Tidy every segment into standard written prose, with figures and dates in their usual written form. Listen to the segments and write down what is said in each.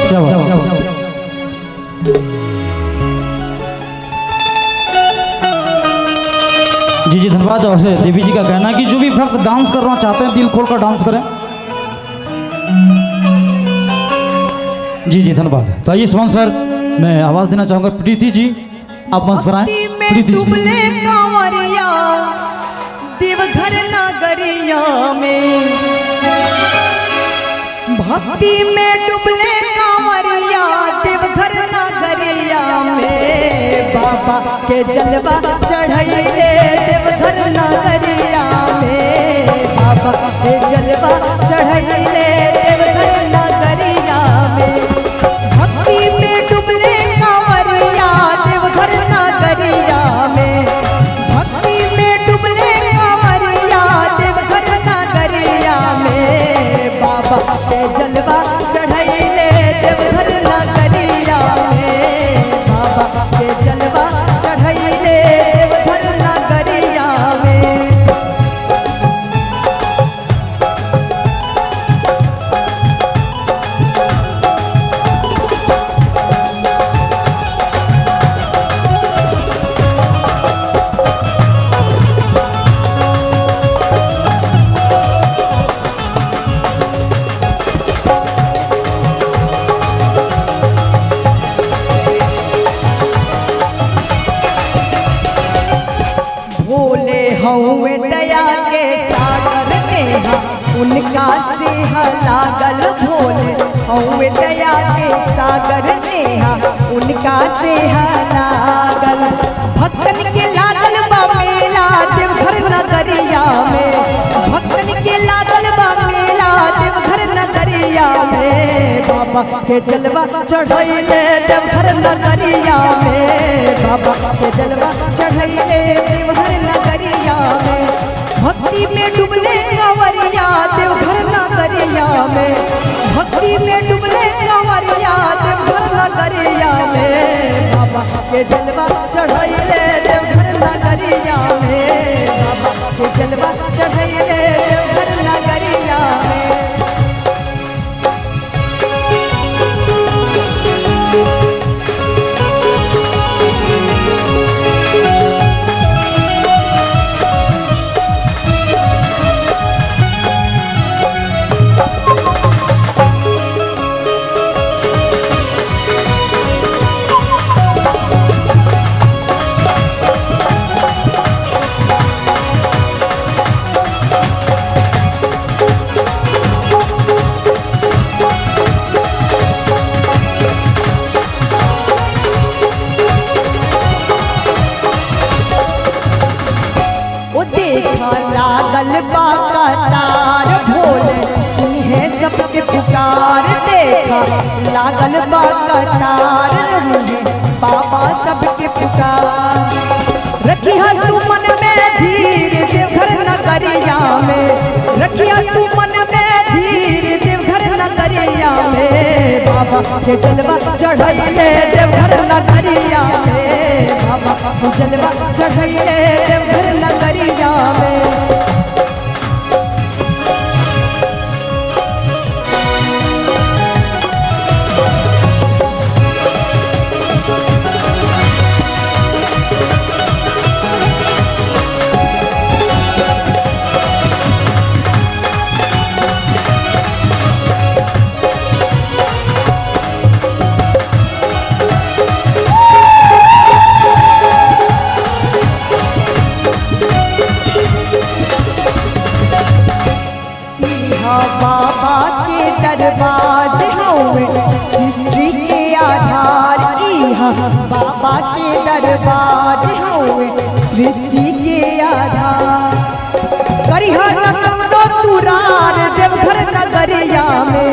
क्या बात। जी जी धन्यवाद। और देवी जी का कहना है कि जो भी भक्त डांस करना चाहते हैं दिल खोलकर डांस करें। जी जी धन्यवाद। तो आइए इस मंच पर मैं आवाज देना चाहूंगा प्रीति जी, आप मंच पर आए। प्रीति जी। देवघर नगरिया में भक्ति में डुबले कांवरिया, देवघर नगरिया में बाबा के जलवा चढ़ैले, देवघर नगरिया में बाबा के जलवा चढ़ैले, देवघर नगरिया में भक्ति में डुबले कांवरिया, देवघर नगरिया में भक्ति में डुबले कांवरिया, देवघर नगरिया में बाबा के जलवा चढ़ैले, देवघर नगरिया में बाबा के जलवा चढ़ैले, देवघर नगरिया में। भोले हौवे दया के सागर नेहा, उनका से लागल भोले हौवे दया के सागर नेहा, उनका से लागल भक्तन के लागल बा मेला, देवघर नगरिया में भक्तन के लागल बा मेला, देवघर नगरिया में बाबा के जलवा चढ़ैले, देवघर नगरिया में बाबा के जलवा चढ़ैले, देवघर नगरिया में भक्ति में डुबले कांवरिया, देवघर नगरिया में भक्ति में डुबले कांवरिया, देवघर नगरिया में बाबा के जलवा चढ़ैले, देवघर नगरिया में बाबा के जलवा चढ़ैले, देवघर नगरिया में। देखा लागल बा कतार, भोले सुनिए सबके पुकार, देखा लागल बा कतार, बाबा सबके पुकार। रखिया तू मन में धीर, देवघर नगरिया में रखिया तू मन में धीर, देवघर नगरिया में बाबा के जलवा चढ़ैले, देवघर नगरिया में बाबा के जलवा चढ़ैले, देवघर नगरिया में। बाबा के दरबार हमें सृष्टि के आधार, बाबा के दरबार हमें सृष्टि के आधार। करिहा न कमनो तुरार, देवघर नगरिया में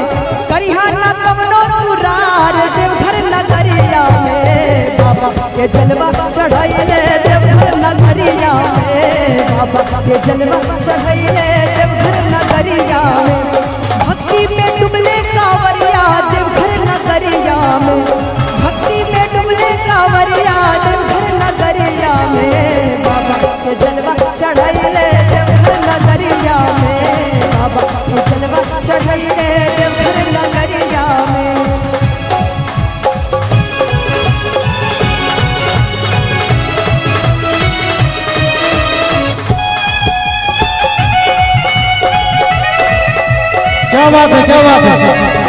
करिहा न कमनो तुरार, देवघर नगरिया में बाबा के जलवा चढ़ैले, देवघर नगरिया में बाबा के जलवा चढ़ैले, देवघर नगरिया में भक्ति में डुबले कांवरिया, देवघर नगरिया में भक्ति में डुबले कांवरिया, देवघर नगरिया में बाबा के जलवा चढ़ैले, देवघर नगरिया में बाबा के जलवा चढ़ैले, देवघर नगरिया में। बात है, क्या बात है।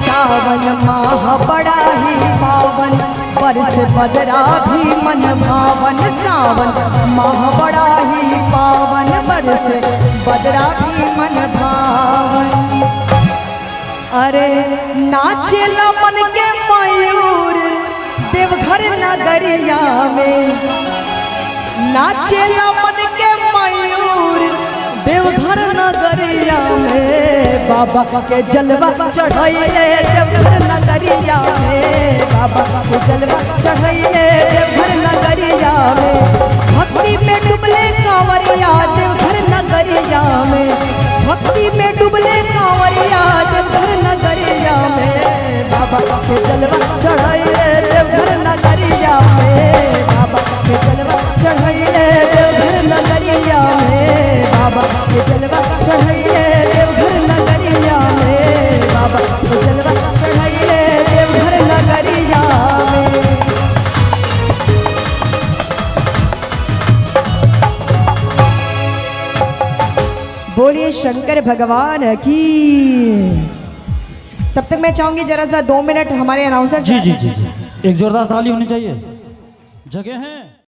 सावन माह बड़ा ही पावन, बरस बजरा भी मन भावन। सावन माह बड़ा ही पावन, बरस बजरा भी मन भावन। अरे नाचेला मन के मयूर देवघर नगरिया में, नाचेला मन के मयूर देवघर नगरिया में। बाबा के जलवा चढ़ैले देवघर नगरिया में, बाबा के जलवा चढ़ैले देवघर नगरिया में। भक्ति में डुबले कांवरिया देवघर नगरिया में, भक्ति में डुबले कांवरिया देवघर नगरिया में। बाबा के जलवा चढ़ैले देवघर नगरिया में, बाबा के जलवा चढ़ैले देवघर नगरिया में। बाबा के जलवा चढ़ैले देवघर नगरिया में, बाबा के जलवा चढ़ैले देवघर नगरिया में। बोलिए शंकर भगवान की। तब तक मैं चाहूंगी जरा सा 2 मिनट हमारे अनाउंसर जी जी जी जी, एक जोरदार ताली होनी चाहिए। जगह है।